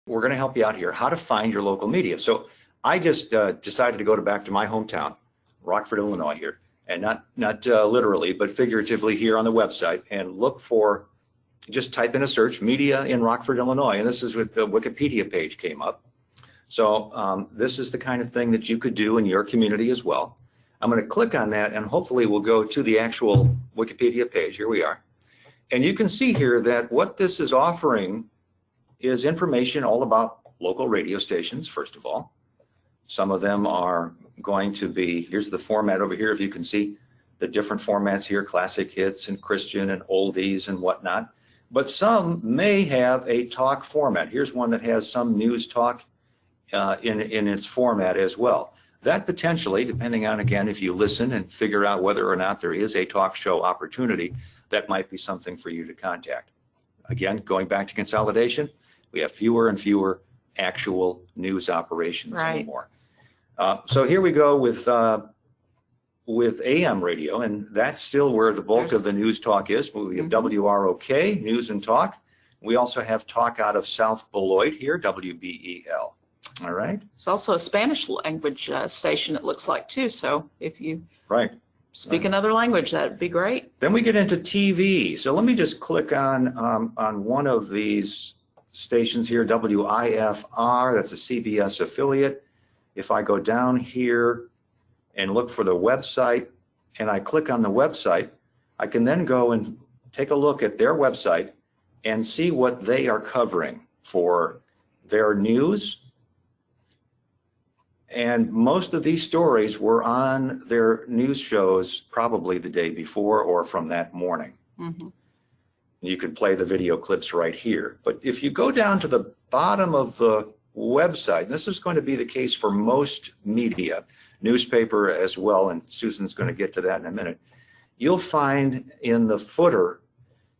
we're going to help you out here, how to find your local media. So I just decided to go back to my hometown, Rockford, Illinois here, and not literally, but figuratively here on the website, and look for, just type in a search, media in Rockford, Illinois, and this is what the Wikipedia page came up. So this is the kind of thing that you could do in your community as well. I'm going to click on that, and hopefully we'll go to the actual Wikipedia page. Here we are. And you can see here that what this is offering is information all about local radio stations, first of all. Some of them are going to be, here's the format over here, if you can see the different formats here, classic hits and Christian and oldies and whatnot. But some may have a talk format. Here's one that has some news talk in its format as well. That potentially, depending on, again, if you listen and figure out whether or not there is a talk show opportunity, that might be something for you to contact. Again, going back to consolidation, we have fewer and fewer actual news operations anymore. So here we go with AM radio, and that's still where the bulk of the news talk is. We have WROK, News and Talk. We also have talk out of South Beloit here, WBEL. All right. It's also a Spanish language station, it looks like, too. So if you speak another language, that'd be great. Then we get into TV. So let me just click on one of these stations here, WIFR. That's a CBS affiliate. If I go down here and look for the website, and I click on the website, I can then go and take a look at their website and see what they are covering for their news. And most of these stories were on their news shows probably the day before or from that morning. You can play the video clips right here. But if you go down to the bottom of the website, and this is going to be the case for most media, newspaper as well, and Susan's going to get to that in a minute, you'll find in the footer,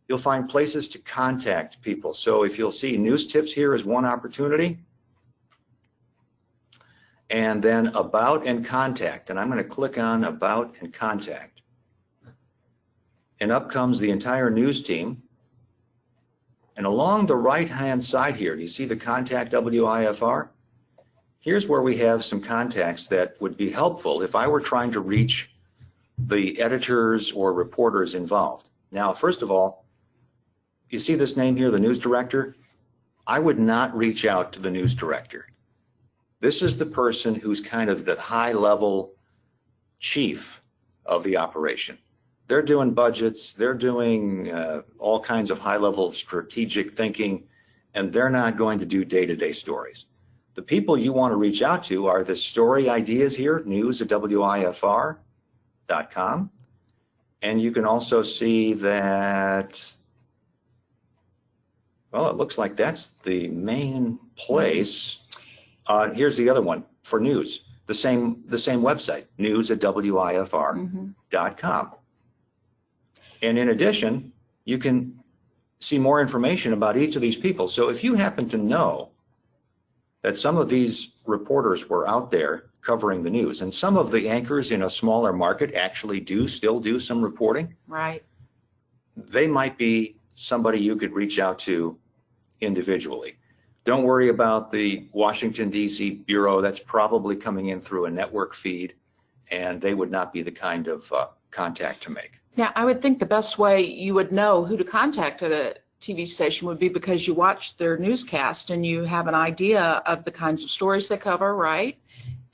you'll find places to contact people. So if you'll see news tips here is one opportunity, and then about and contact, and I'm going to click on about and contact. And up comes the entire news team. And along the right-hand side here, do you see the contact WIFR? Here's where we have some contacts that would be helpful if I were trying to reach the editors or reporters involved. Now, first of all, you see this name here, the news director? I would not reach out to the news director. This is the person who's kind of the high-level chief of the operation. They're doing budgets, they're doing all kinds of high-level strategic thinking, and they're not going to do day-to-day stories. The people you want to reach out to are the story ideas here, news@wifr.com. And you can also see that, well, it looks like that's the main place. Here's the other one for news, the same website, news@wifr.com. And in addition, you can see more information about each of these people. So if you happen to know that some of these reporters were out there covering the news, and some of the anchors in a smaller market actually still do some reporting, they might be somebody you could reach out to individually. Don't worry about the Washington, D.C. Bureau. That's probably coming in through a network feed, and they would not be the kind of contact to make. Now, I would think the best way you would know who to contact at a TV station would be because you watch their newscast and you have an idea of the kinds of stories they cover, right?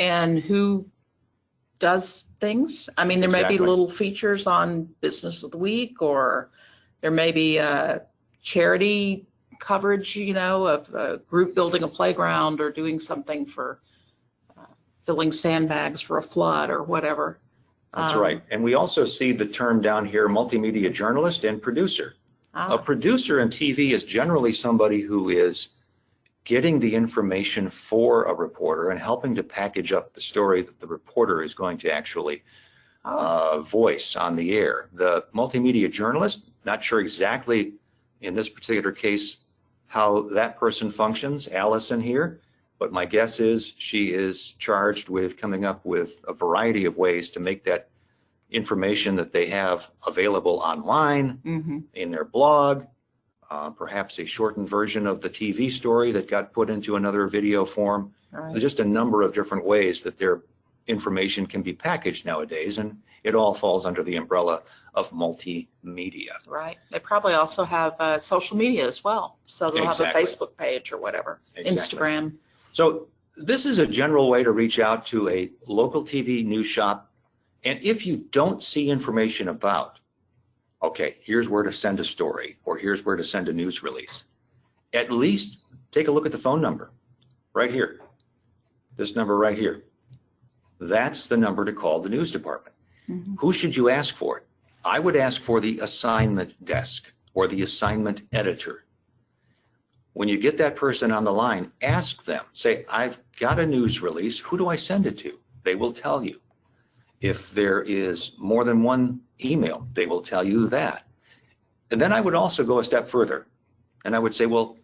And who does things. I mean, there may be little features on Business of the Week, or there may be a charity coverage, you know, of a group building a playground or doing something for filling sandbags for a flood or whatever. That's right. And we also see the term down here, multimedia journalist and producer. A producer in TV is generally somebody who is getting the information for a reporter and helping to package up the story that the reporter is going to actually voice on the air. The multimedia journalist, not sure exactly in this particular case how that person functions, Allison here, but my guess is she is charged with coming up with a variety of ways to make that information that they have available online, in their blog, perhaps a shortened version of the TV story that got put into another video form. Right. There's just a number of different ways that their information can be packaged nowadays, and it all falls under the umbrella of multimedia. Right. They probably also have social media as well. So they'll have a Facebook page or whatever, Instagram. So this is a general way to reach out to a local TV news shop. And if you don't see information about, okay, here's where to send a story, or here's where to send a news release, at least take a look at the phone number right here. This number right here. That's the number to call the news department. Mm-hmm. Who should you ask for? I would ask for the assignment desk or the assignment editor. When you get that person on the line, ask them, say, I've got a news release. Who do I send it to? They will tell you. If there is more than one email, they will tell you that. And then I would also go a step further. And I would say, well,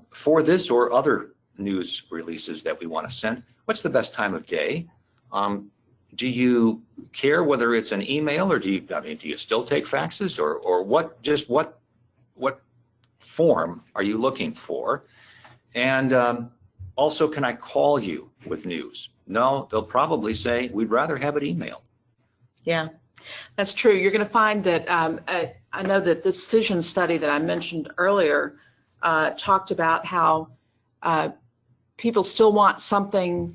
for this or other news releases that we want to send, what's the best time of day? Do you care whether it's an email, or do you still take faxes, or what form are you looking for? And also, can I call you with news? No, they'll probably say, we'd rather have it emailed. Yeah, that's true. You're going to find that I know that this decision study that I mentioned earlier talked about how people still want something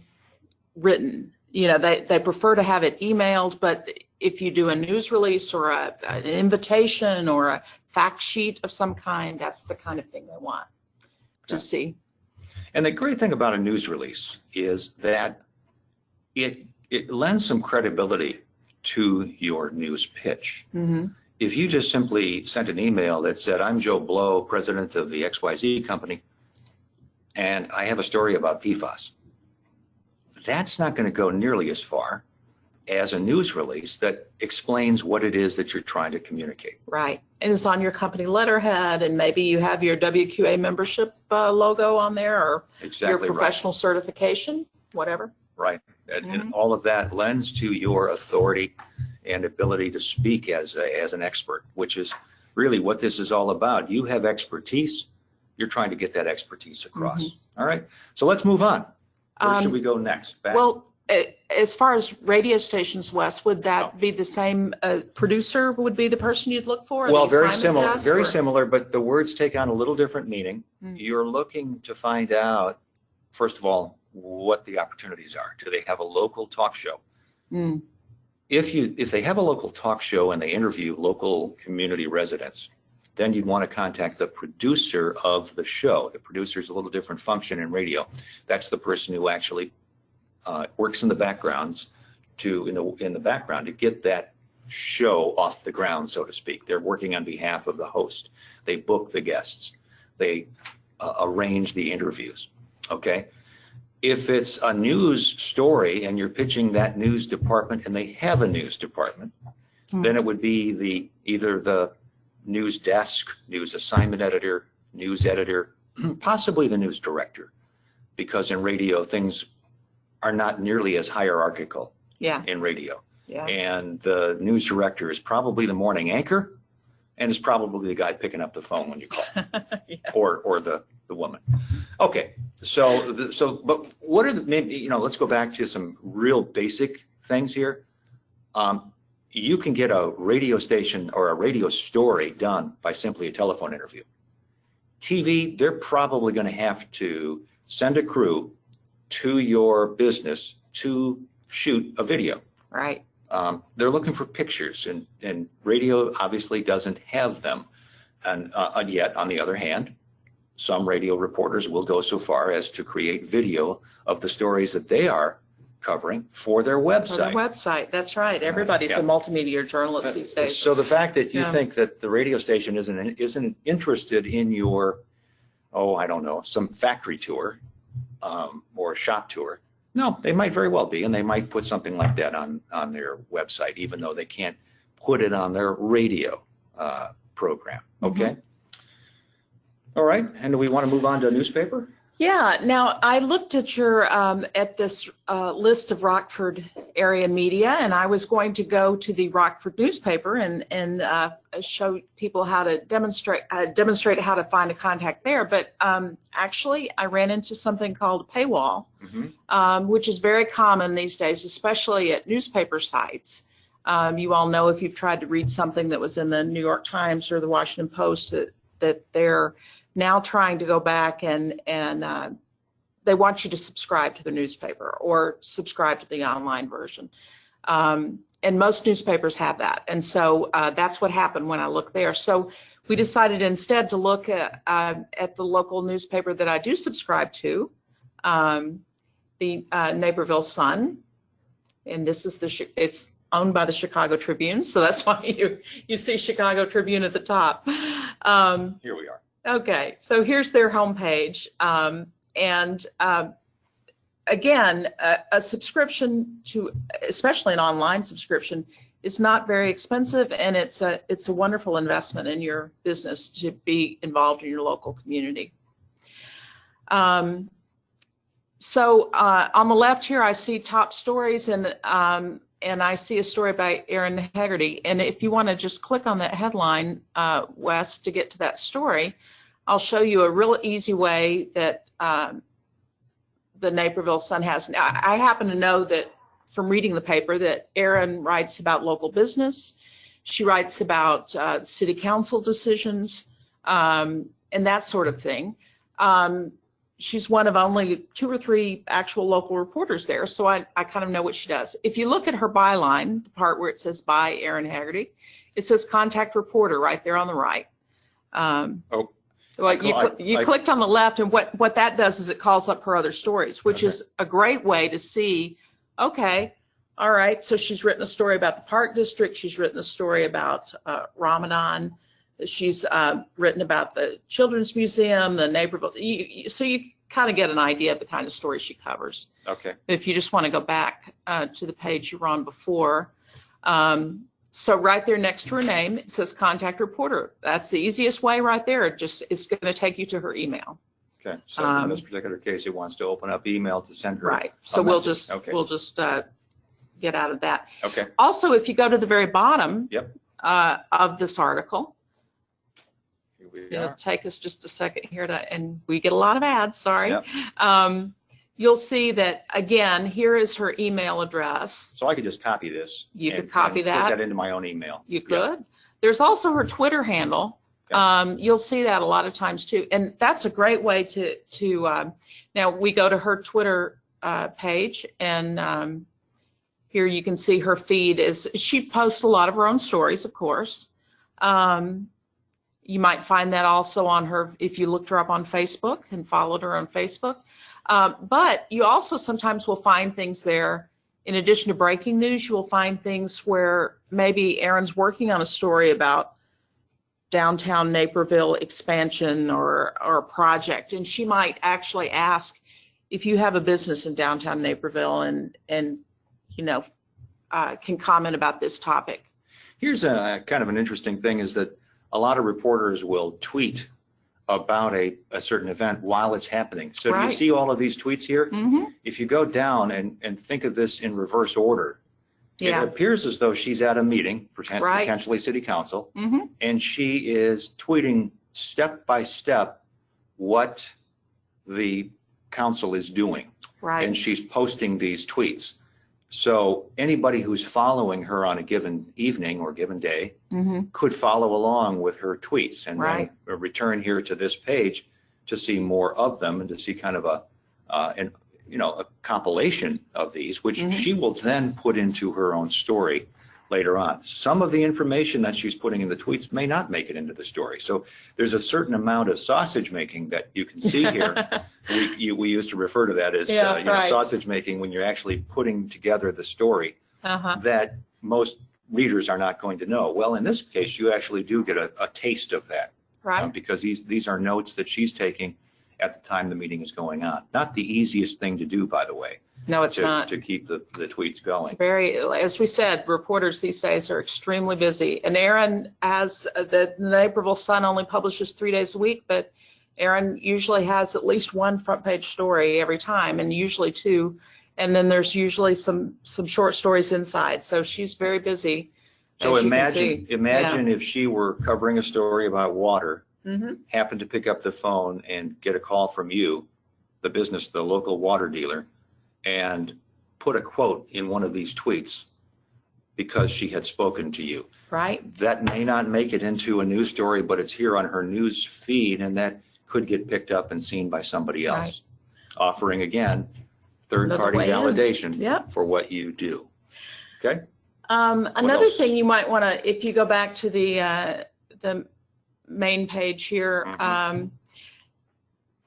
written. You know, they prefer to have it emailed, but if you do a news release or an invitation or a fact sheet of some kind, that's the kind of thing they want to see. And the great thing about a news release is that it lends some credibility to your news pitch. Mm-hmm. If you just simply sent an email that said, I'm Joe Blow, president of the XYZ company, and I have a story about PFAS, that's not going to go nearly as far as a news release that explains what it is that you're trying to communicate. Right. And it's on your company letterhead, and maybe you have your WQA membership logo on there, or your professional certification, whatever. Right. And all of that lends to your authority and ability to speak as an expert, which is really what this is all about. You have expertise. You're trying to get that expertise across. Mm-hmm. All right. So let's move on. Where should we go next? Back? Well, as far as radio stations, Wes, would that be the same producer would be the person you'd look for? Well, very similar, similar, but the words take on a little different meaning. Mm. You're looking to find out, first of all, what the opportunities are. Do they have a local talk show? Mm. If they have a local talk show and they interview local community residents, then you'd want to contact the producer of the show. The producer is a little different function in radio. That's the person who actually works in the backgrounds in the background to get that show off the ground, so to speak. They're working on behalf of the host. They book the guests. They arrange the interviews. Okay. If it's a news story and you're pitching that news department and they have a news department, then it would be either the news desk, news assignment editor, news editor, possibly the news director, because in radio things are not nearly as hierarchical in radio. Yeah. And the news director is probably the morning anchor and is probably the guy picking up the phone when you call or the woman. Okay. But what are let's go back to some real basic things here. You can get a radio station or a radio story done by simply a telephone interview. TV, they're probably going to have to send a crew to your business to shoot a video. Right. They're looking for pictures, and radio obviously doesn't have them. And yet, on the other hand, some radio reporters will go so far as to create video of the stories that they are covering for their website. For their website, that's right. Everybody's a multimedia journalist these days. So the fact that you think that the radio station isn't interested in your, I don't know, some factory tour or shop tour, no, they might very well be, and they might put something like that on their website, even though they can't put it on their radio program. Okay. Mm-hmm. All right, and do we want to move on to a newspaper? Yeah. Now I looked at your at this list of Rockford area media, and I was going to go to the Rockford newspaper and show people how to demonstrate how to find a contact there. But actually, I ran into something called a paywall, which is very common these days, especially at newspaper sites. You all know, if you've tried to read something that was in the New York Times or the Washington Post, that they're now trying to go back and they want you to subscribe to the newspaper or subscribe to the online version. And most newspapers have that. And so that's what happened when I looked there. So we decided instead to look at the local newspaper that I do subscribe to, the Naperville Sun. And this is it's owned by the Chicago Tribune. So that's why you see Chicago Tribune at the top. Here we are. Okay, so here's their homepage. And again, a subscription to, especially an online subscription, is not very expensive, and it's a wonderful investment in your business to be involved in your local community. So on the left here, I see top stories, and I see a story by Aaron Haggerty. And if you want to just click on that headline, Wes, to get to that story, I'll show you a real easy way that the Naperville Sun has. Now, I happen to know that from reading the paper that Erin writes about local business. She writes about city council decisions and that sort of thing. She's one of only 2 or 3 actual local reporters there, so I kind of know what she does. If you look at her byline, the part where it says by Aaron Haggerty, it says contact reporter right there on the right. Well, you clicked on the left, and what that does is it calls up her other stories, which is a great way to see, okay, all right, so she's written a story about the Park District, she's written a story about Ramadan, she's written about the Children's Museum, the Naperville, so you kind of get an idea of the kind of story she covers. Okay. If you just want to go back to the page you were on before. So right there next to her name, it says contact reporter. That's the easiest way right there. It's going to take you to her email. Okay. So in this particular case, it wants to open up email to send her. Right. So we'll just get out of that. Okay. Also, if you go to the very bottom of this article, it'll take us just a second here and we get a lot of ads. Sorry. Yep. You'll see that, again, here is her email address. So I could just copy this. You could copy that. Put that into my own email. You could. Yep. There's also her Twitter handle. Yep. You'll see that a lot of times too. And that's a great way to now we go to her Twitter page, and here you can see her feed she posts a lot of her own stories, of course. You might find that also on her, if you looked her up on Facebook and followed her on Facebook. But you also sometimes will find things there, in addition to breaking news, you will find things where maybe Erin's working on a story about downtown Naperville expansion or a project, and she might actually ask if you have a business in downtown Naperville and you know, can comment about this topic. Here's a kind of an interesting thing, is that a lot of reporters will tweet about a certain event while it's happening. So do you see all of these tweets here? Mm-hmm. If you go down and think of this in reverse order, it appears as though she's at a meeting, potentially city council, and she is tweeting step by step what the council is doing. Right. And she's posting these tweets. So anybody who's following her on a given evening or given day could follow along with her tweets and then return here to this page to see more of them and to see kind of a compilation of these, which she will then put into her own story later on. Some of the information that she's putting in the tweets may not make it into the story. So there's a certain amount of sausage making that you can see here. We used to refer to that as sausage making, when you're actually putting together the story that most readers are not going to know. Well, in this case, you actually do get a taste of that, because these are notes that she's taking at the time the meeting is going on. Not the easiest thing to do, by the way. No, it's not. To keep the tweets going. It's very, as we said, reporters these days are extremely busy. And Erin has, the Naperville Sun only publishes 3 days a week, but Erin usually has at least one front page story every time, and usually 2. And then there's usually some short stories inside. So she's very busy. So as you can see. imagine if she were covering a story about water, Mm-hmm. happened to pick up the phone and get a call from you, the business, the local water dealer, and put a quote in one of these tweets because she had spoken to you. Right. That may not make it into a news story, but it's here on her news feed, and that could get picked up and seen by somebody else. Right. Offering, again, third-party validation yep. for what you do. Okay? Another thing you might want to, if you go back to the main page here,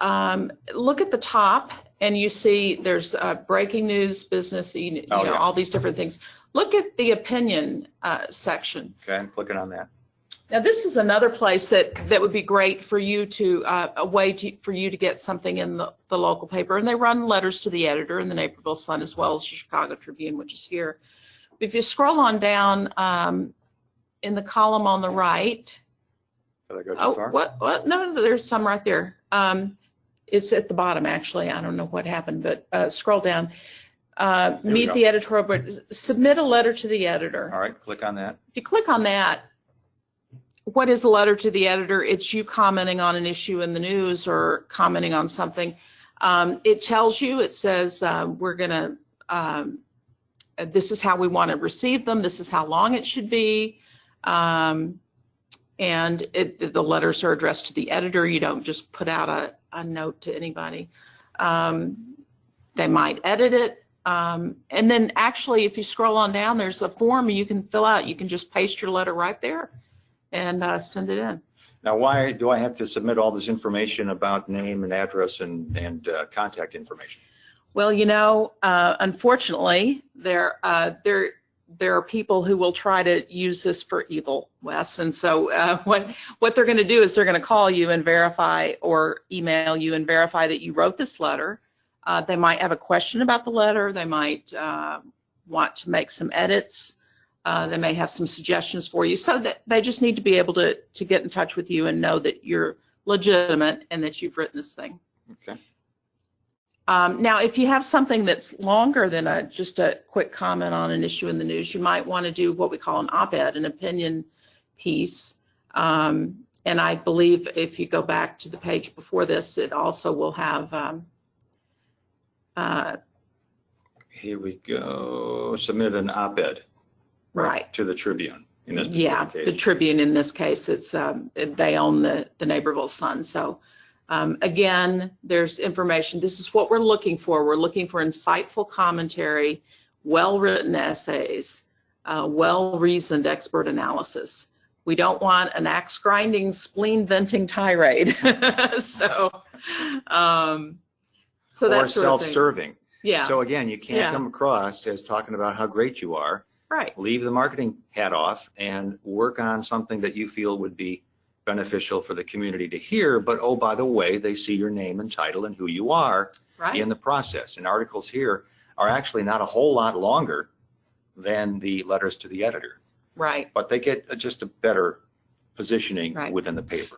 Mm-hmm. Look at the top and you see there's breaking news, business, you know, all these different things. Look at the opinion section. Okay, I'm clicking on that. Now this is another place that would be great for you to, a way for you to get something in the local paper. And they run letters to the editor in the Naperville Sun as well as the Chicago Tribune, which is here. If you scroll on down in the column on the right, did I go too far? What? No, there's some right there. It's at the bottom, actually. I don't know what happened, but scroll down. Meet the editorial board. Submit a letter to the editor. All right, click on that. If you click on that, what is a letter to the editor? It's you commenting on an issue in the news or commenting on something. It tells you, it says, we're going to, this is how we want to receive them. This is how long it should be. And the letters are addressed to the editor. You don't just put out a note to anybody. They might edit it. And then actually, if you scroll on down, there's a form you can fill out. You can just paste your letter right there and send it in. Now, why do I have to submit all this information about name and address and contact information? Well, you know, unfortunately, there are people who will try to use this for evil, Wes. And so what they're going to do is they're going to call you and verify or email you and verify that you wrote this letter. They might have a question about the letter. They might want to make some edits. They may have some suggestions for you. So that they just need to be able to get in touch with you and know that you're legitimate and that you've written this thing. Okay. Now, if you have something that's longer than just a quick comment on an issue in the news, you might want to do what we call an op-ed, an opinion piece. And I believe if you go back to the page before this, it also will have, here we go, submit an op-ed. Right. To the Tribune. In this case. The Tribune in this case, it's they own the Naperville Sun. So again, there's information. This is what we're looking for. We're looking for insightful commentary, well-written essays, well-reasoned expert analysis. We don't want an axe-grinding, spleen-venting tirade. so that's or self-serving. Yeah. So again, you can't come across as talking about how great you are. Right. Leave the marketing hat off and work on something that you feel would be beneficial for the community to hear, but oh, by the way, they see your name and title and who you are in the process. And articles here are actually not a whole lot longer than the letters to the editor. Right. But they get just a better positioning within the paper.